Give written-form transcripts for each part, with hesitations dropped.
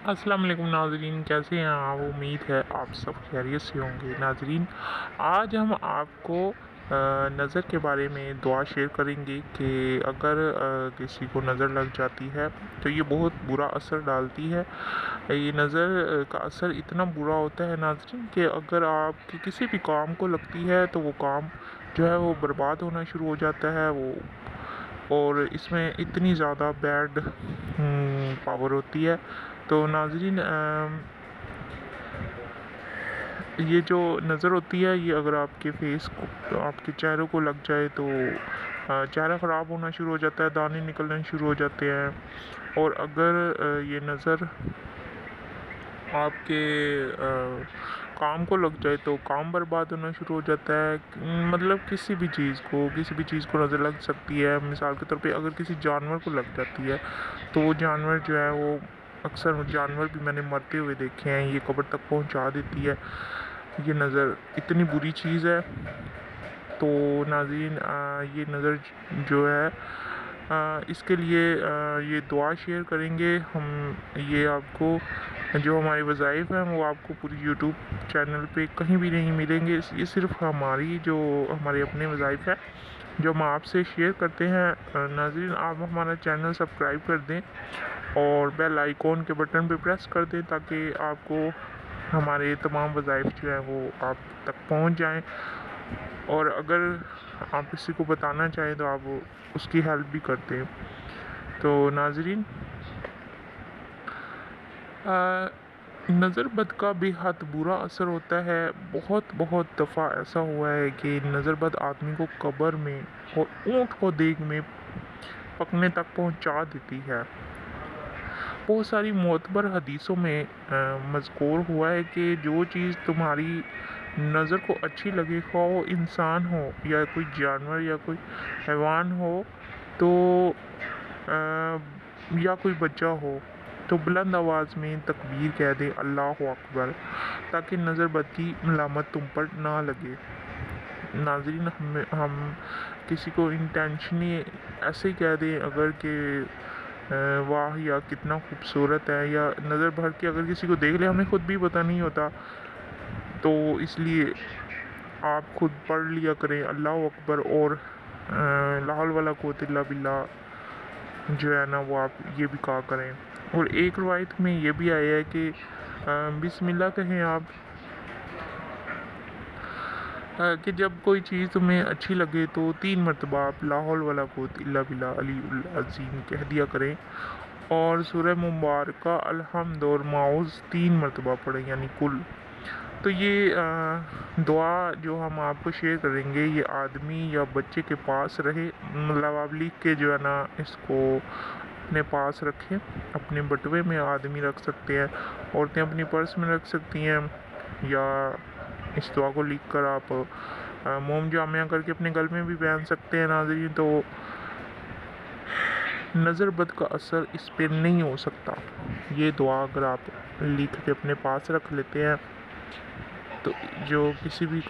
السلام علیکم ناظرین، کیسے ہیں آپ؟ امید ہے آپ سب خیریت سے ہوں گے۔ ناظرین، آج ہم آپ کو نظر کے بارے میں دعا شیئر کریں گے کہ اگر کسی کو نظر لگ جاتی ہے تو یہ بہت برا اثر ڈالتی ہے۔ یہ نظر کا اثر اتنا برا ہوتا ہے ناظرین کہ اگر آپ کے کسی بھی کام کو لگتی ہے تو وہ کام جو ہے وہ برباد ہونا شروع ہو جاتا ہے اور اس میں اتنی زیادہ بیڈ پاور ہوتی ہے۔ تو ناظرین، یہ جو نظر ہوتی ہے یہ اگر آپ کے فیس کو، آپ کے چہروں کو لگ جائے تو چہرہ خراب ہونا شروع ہو جاتا ہے، دانے نکلنے شروع ہو جاتے ہیں۔ اور اگر یہ نظر آپ کے کام کو لگ جائے تو کام برباد ہونا شروع ہو جاتا ہے۔ مطلب کسی بھی چیز کو نظر لگ سکتی ہے۔ مثال کے طور پہ اگر کسی جانور کو لگ جاتی ہے تو وہ جانور جو ہے وہ، اکثر جانور بھی میں نے مرتے ہوئے دیکھے ہیں، یہ قبر تک پہنچا دیتی ہے یہ نظر، اتنی بری چیز ہے۔ تو ناظرین، یہ نظر جو ہے اس کے لیے یہ دعا شیئر کریں گے ہم۔ یہ آپ کو جو ہمارے وظائف ہیں وہ آپ کو پوری یوٹیوب چینل پہ کہیں بھی نہیں ملیں گے۔ یہ صرف ہمارے اپنے وظائف ہیں جو ہم آپ سے شیئر کرتے ہیں۔ ناظرین، آپ ہمارا چینل سبسکرائب کر دیں اور بیل آئیکن کے بٹن پہ پریس کر دیں تاکہ آپ کو ہمارے تمام وظائف جو ہیں وہ آپ تک پہنچ جائیں، اور اگر آپ کسی کو بتانا چاہیں تو آپ اس کی ہیلپ بھی کرتے ہیں۔ تو ناظرین، نظر بد کا بے حد برا اثر ہوتا ہے۔ بہت دفعہ ایسا ہوا ہے کہ نظر بد آدمی کو قبر میں اور اونٹ کو دیگ میں پکنے تک پہنچا دیتی ہے۔ بہت ساری معتبر حدیثوں میں مذکور ہوا ہے کہ جو چیز تمہاری نظر کو اچھی لگے، خواہ وہ انسان ہو یا کوئی جانور یا کوئی حیوان ہو تو یا کوئی بچہ ہو، تو بلند آواز میں تکبیر کہہ دے، اللہ اکبر، تاکہ نظر بد کی ملامت تم پر نہ لگے۔ ناظرین، ہم کسی کو انٹینشنی ایسے ہی کہہ دیں اگر کہ واہ یا کتنا خوبصورت ہے، یا نظر بھر کے اگر کسی کو دیکھ لے، ہمیں خود بھی پتہ نہیں ہوتا، تو اس لیے آپ خود پڑھ لیا کریں اللہ اکبر، اور لا حول ولا قوت الا باللہ جو ہے نا وہ آپ یہ بھی کہا کریں۔ اور ایک روایت میں یہ بھی آیا ہے کہ بسم اللہ کہیں آپ، کہ جب کوئی چیز تمہیں اچھی لگے تو 3 مرتبہ آپ لا حول ولا قوت الا باللہ علی العظیم کہہ دیا کریں، اور سورہ مبارکہ الحمد اور معوذ 3 مرتبہ پڑھیں، یعنی کل۔ تو یہ دعا جو ہم آپ کو شیئر کریں گے یہ آدمی یا بچے کے پاس رہے، مطلب آپ لکھ کے جو ہے نا اس کو اپنے پاس رکھیں، اپنے بٹوے میں آدمی رکھ سکتے ہیں، عورتیں اپنی پرس میں رکھ سکتی ہیں، یا اس دعا کو لکھ کر آپ موم جامعہ کر کے اپنے گل میں بھی پہن سکتے ہیں۔ ناظرین، تو نظر بد کا اثر اس پہ نہیں ہو سکتا۔ یہ دعا اگر آپ لکھ کے اپنے پاس رکھ لیتے ہیں تو جو کسی بھی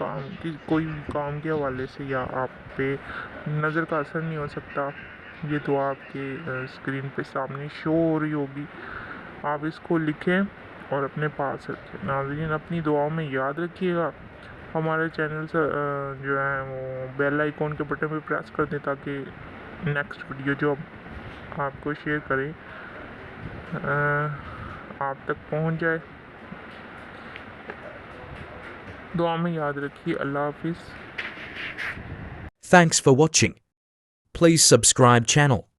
کوئی بھی کام کے حوالے سے یا آپ پہ نظر کا اثر نہیں ہو سکتا۔ یہ دعا آپ کے اسکرین پہ سامنے شو ہو رہی ہوگی، آپ اس کو لکھیں اور اپنے پاس رکھیں۔ ناظرین، اپنی دعاؤں میں یاد رکھیے گا، ہمارے چینل سے جو ہے وہ بیل آئیکن کے بٹن پہ پریس کر دیں تاکہ نیکسٹ ویڈیو جو آپ کو شیئر کریں آپ تک پہنچ جائے۔ دعا میں یاد رکھیے۔ اللہ حافظ۔ Thanks for watching. Please subscribe channel.